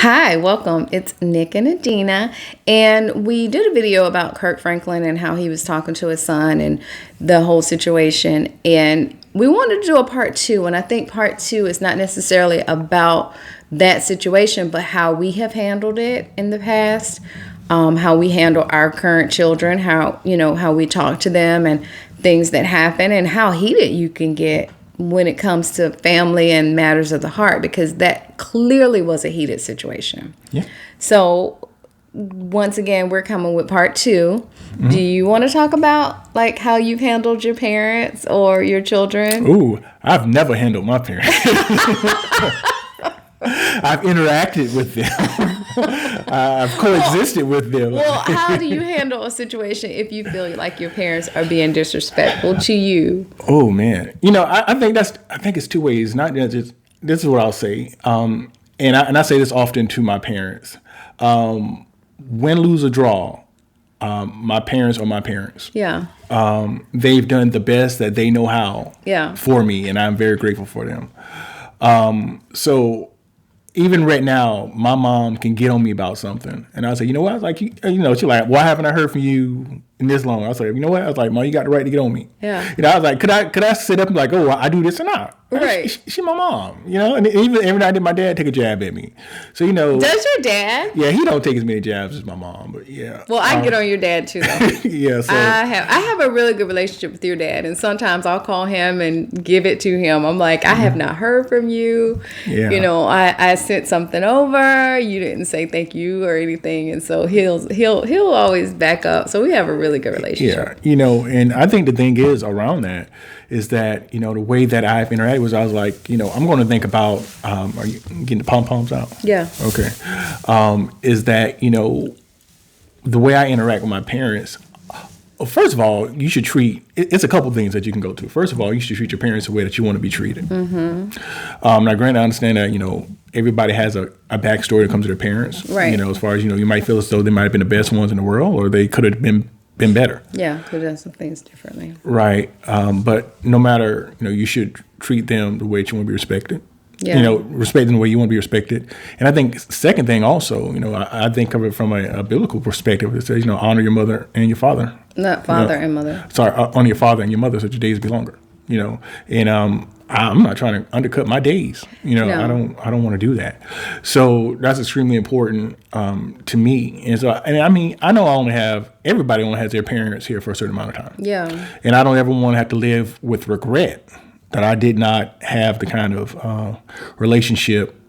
Hi, welcome. It's Nik and Adinah, and we did a video about Kirk Franklin and how he was talking to his son and the whole situation. And we wanted to do a part two, and I think part two is not necessarily about that situation, but how we have handled it in the past, how we handle our current children, how we talk to them and things that happen, and how heated you can get when it comes to family and matters of the heart, because that clearly was a heated situation. Yeah. So once again, we're coming with part two. Mm-hmm. Do you want to talk about like how you've handled your parents or your children? Ooh, I've never handled my parents. I've interacted with them. I've coexisted with them. Well, how do you handle a situation if you feel like your parents are being disrespectful to you? Oh man, I think it's two ways. Not just this is what I'll say, and I say this often to my parents: win, lose, or draw. My parents are my parents. Yeah. They've done the best that they know how. Yeah. For me, and I'm very grateful for them. So. Even right now, my mom can get on me about something. And I say, you know what? I was like, she's like, why haven't I heard from you in this long? I was like, you know what? I was like, Mom, you got the right to get on me. Yeah. I was like, could I sit up and be like, oh, I do this or not? Right. She's my mom, and even every now and then my dad take a jab at me. So, Does your dad? Yeah, he don't take as many jabs as my mom, but yeah. Well, I get on your dad too, though. Yeah. So I have a really good relationship with your dad, and sometimes I'll call him and give it to him. I'm like, I have not heard from you. Yeah. I sent something over. You didn't say thank you or anything, and so he'll always back up. So we have a really good relationship. Yeah, and I think the thing is around that is that, the way that I've interacted was I was like, I'm going to think about, are you getting the pom-poms out? Yeah. Okay. Is that, the way I interact with my parents, first of all, you should treat, it's a couple things that you can go to. First of all, you should treat your parents the way that you want to be treated. Mm-hmm. Now, granted, I understand that, everybody has a backstory that comes to their parents. Right. As far as, you might feel as though they might have been the best ones in the world, or they could have been better. Yeah, could have done some things differently. Right. But no matter, you should treat them the way that you want to be respected. Yeah. Respect them the way you want to be respected. And I think second thing also, I think of it from a biblical perspective. It says, honor your mother and your father. Not father and mother. Sorry, honor your father and your mother so your days be longer. And I'm not trying to undercut my days. No. I don't want to do that. So that's extremely important to me. And so, I know everybody only has their parents here for a certain amount of time. Yeah. And I don't ever want to have to live with regret that I did not have the kind of relationship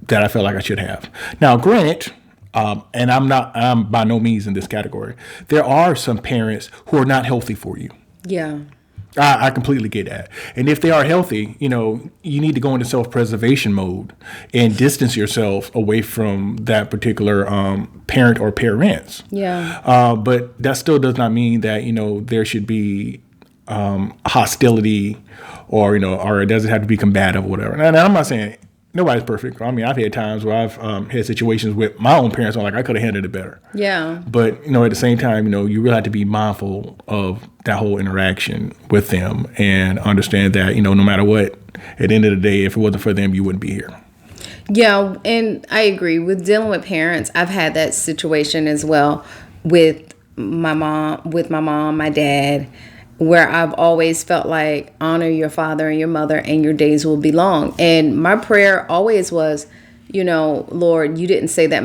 that I felt like I should have. Now, granted, and I'm by no means in this category, there are some parents who are not healthy for you. Yeah. I completely get that. And if they are healthy, you need to go into self-preservation mode and distance yourself away from that particular parent or parents. Yeah. But that still does not mean that, there should be hostility or it doesn't have to be combative or whatever. And I'm not saying nobody's perfect. I've had times where I've had situations with my own parents. I'm like, I could have handled it better. Yeah. But, at the same time, you really have to be mindful of that whole interaction with them and understand that, no matter what, at the end of the day, if it wasn't for them, you wouldn't be here. Yeah. And I agree with dealing with parents. I've had that situation as well with my mom, my dad, where I've always felt like honor your father and your mother and your days will be long. And my prayer always was, Lord, you didn't say that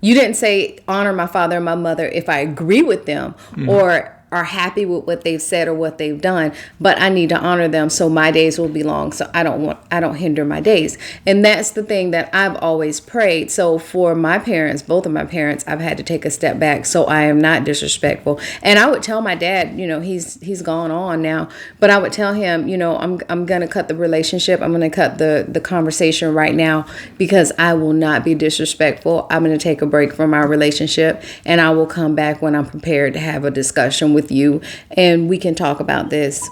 you didn't say honor my father and my mother if I agree with them or are happy with what they've said or what they've done, but I need to honor them so my days will be long, so I don't hinder my days. And that's the thing that I've always prayed. So for my parents, both of my parents, I've had to take a step back so I am not disrespectful. And I would tell my dad, he's gone on now, but I would tell him, I'm going to cut the relationship. I'm going to cut the conversation right now because I will not be disrespectful. I'm going to take a break from our relationship and I will come back when I'm prepared to have a discussion with you and we can talk about this.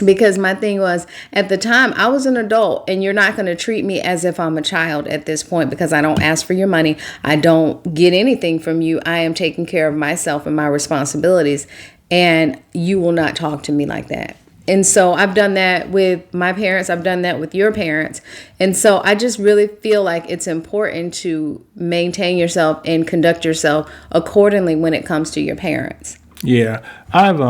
Because my thing was, at the time, I was an adult and you're not going to treat me as if I'm a child at this point because I don't ask for your money. I don't get anything from you. I am taking care of myself and my responsibilities and you will not talk to me like that. And so I've done that with my parents. I've done that with your parents. And so I just really feel like it's important to maintain yourself and conduct yourself accordingly when it comes to your parents. Yeah, I've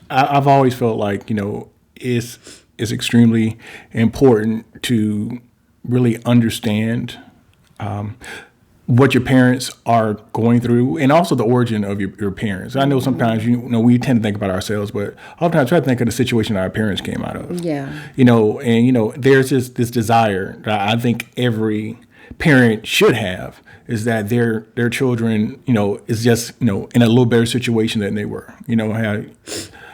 always felt like, it's extremely important to really understand what your parents are going through, and also the origin of your parents. I know sometimes, we tend to think about ourselves, but oftentimes try to think of the situation our parents came out of. Yeah. There's this desire that I think every parent should have, is that their children, is just, in a little better situation than they were,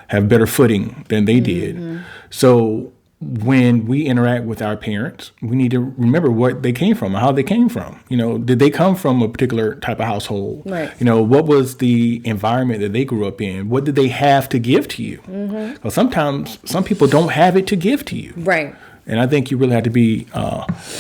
have better footing than they did. So when we interact with our parents, we need to remember what they came from, how they came from. Did they come from a particular type of household? Right. What was the environment that they grew up in? What did they have to give to you? Because sometimes some people don't have it to give to you. Right. And I think you really have to be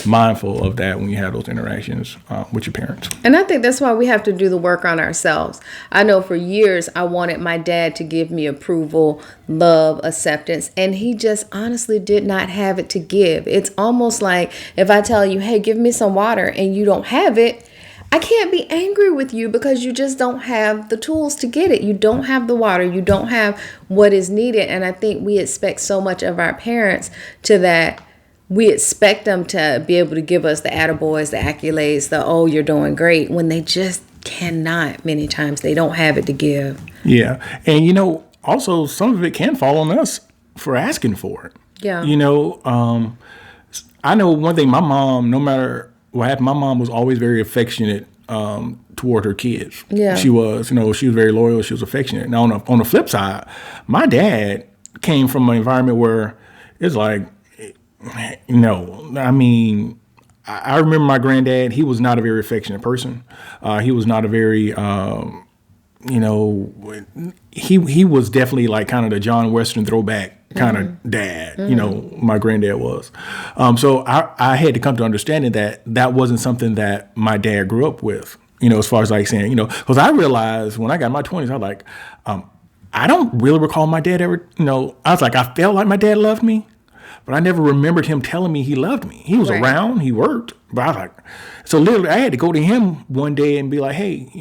mindful of that when you have those interactions with your parents. And I think that's why we have to do the work on ourselves. I know for years I wanted my dad to give me approval, love, acceptance, and he just honestly did not have it to give. It's almost like if I tell you, hey, give me some water, and you don't have it, I can't be angry with you because you just don't have the tools to get it. You don't have the water. You don't have what is needed. And I think we expect so much of our parents to that. We expect them to be able to give us the attaboys, the accolades, the, oh, you're doing great, when they just cannot. Many times they don't have it to give. Yeah. And, also some of it can fall on us for asking for it. Yeah. I know one thing, my mom, no matter what happened, my mom was always very affectionate toward her kids. Yeah. She was, she was very loyal. She was affectionate. Now, on the flip side, my dad came from an environment where it's like, I remember my granddad, he was not a very affectionate person. He was not a very, he was definitely like kind of the John Western throwback kind of dad, my granddad was. So I had to come to understanding that wasn't something that my dad grew up with, as far as like saying, because I realized when I got in my 20s, I was like, I don't really recall my dad ever, I was like, I felt like my dad loved me, but I never remembered him telling me he loved me. He was around, he worked, but I was like, so literally I had to go to him one day and be like, hey,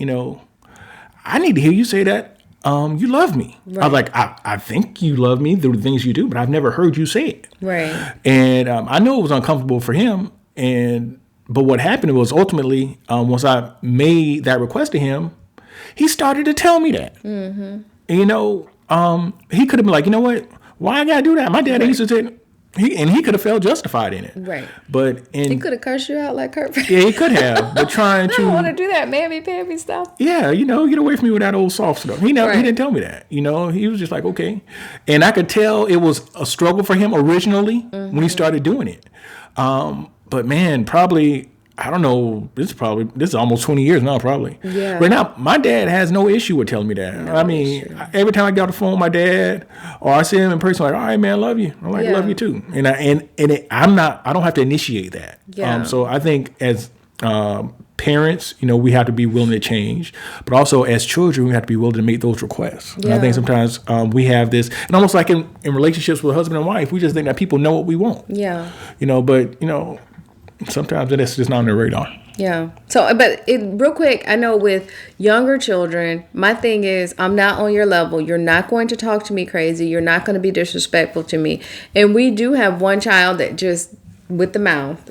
I need to hear you say that you love me. Right. I was like, I think you love me through the things you do, but I've never heard you say it. Right. And I know it was uncomfortable for him. But what happened was ultimately, once I made that request to him, he started to tell me that. Mm-hmm. And, he could have been like, you know what? Why I gotta do that? My dad used to say. He could have felt justified in it. Right. But he could have cursed you out like Kirk Franklin. Yeah, he could have. But trying to. I don't want to do that mammy-pammy stuff. Yeah, get away from me with that old soft stuff. He didn't tell me that. He was just like, okay. And I could tell it was a struggle for him originally when he started doing it. But man, probably, I don't know, this is almost 20 years now, probably. Yeah. Right now, my dad has no issue with telling me that. No issue. Every time I get on the phone with my dad, or I see him in person, like, all right, man, I love you. I'm like, I love you too. And I don't have to initiate that. Yeah. So I think as parents, we have to be willing to change, but also as children, we have to be willing to make those requests. Yeah. And I think sometimes we have this, and almost like in relationships with husband and wife, we just think that people know what we want. Yeah. But sometimes that's just not on their radar. Yeah. So, but real quick, I know with younger children, my thing is I'm not on your level. You're not going to talk to me crazy. You're not going to be disrespectful to me. And we do have one child that just with the mouth.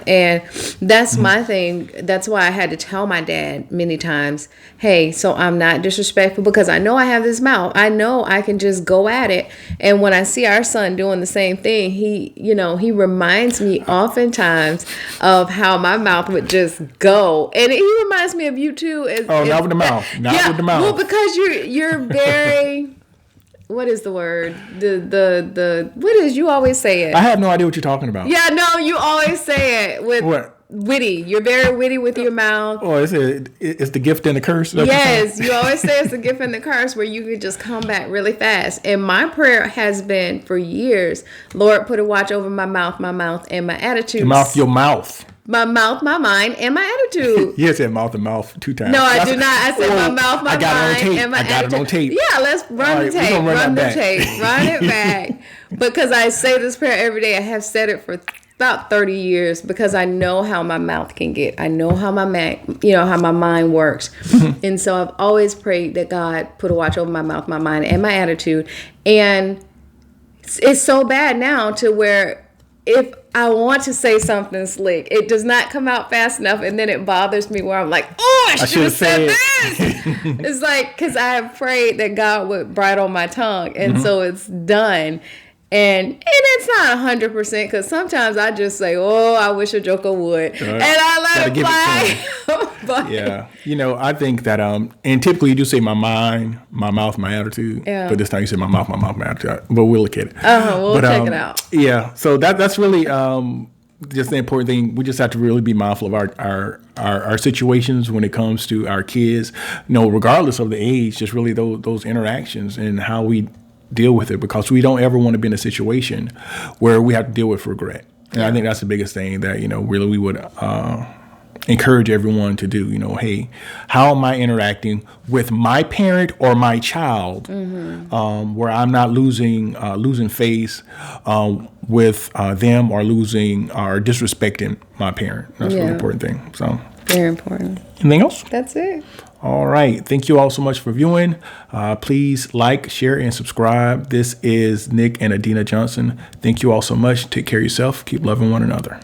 And that's my thing. That's why I had to tell my dad many times, hey, so I'm not disrespectful because I know I have this mouth. I know I can just go at it. And when I see our son doing the same thing, he reminds me oftentimes of how my mouth would just go. And he reminds me of you too. Not with the mouth. Not with the mouth. Well, because you're very... What is the word? The what is, you always say it. I have no idea what you're talking about. Yeah, no, you always say it with what? Witty. You're very witty with your mouth. Oh, it's the gift and the curse. Yes, you always say it's the gift and the curse where you could just come back really fast. And my prayer has been for years, Lord, put a watch over my mouth, and my attitude. Your mouth. my mouth, my mind, and my attitude. You said mouth to mouth 2 times. No, I do not. I said my mouth, my mind, and my attitude. I got it on tape. Yeah, let's run the tape. Run the tape. Run it back. Because I say this prayer every day. I have said it for about 30 years because I know how my mouth can get. I know how how my mind works. And so I've always prayed that God put a watch over my mouth, my mind, and my attitude. And it's so bad now to where if I want to say something slick, it does not come out fast enough, and then it bothers me where I'm like, oh, I should have said this. It's like, because I have prayed that God would bridle my tongue, and so it's done. And it's not 100% because sometimes I just say, oh, I wish a joker would. And I let it fly. But, yeah. I think that, and typically you do say my mind, my mouth, my attitude. Yeah. But this time you say my mouth, my attitude. But we'll look at it. We'll check it out. Yeah. So that's really just the important thing. We just have to really be mindful of our situations when it comes to our kids. Regardless of the age, just really those interactions and how we deal with it, because we don't ever want to be in a situation where we have to deal with regret. And I think that's the biggest thing that, really we would encourage everyone to do. Hey, how am I interacting with my parent or my child, where I'm not losing face with them or losing or disrespecting my parent. That's a really important thing. So very important. Anything else? That's it. All right. Thank you all so much for viewing. Please like, share, and subscribe. This is Nik and Adinah Johnson. Thank you all so much. Take care of yourself. Keep loving one another.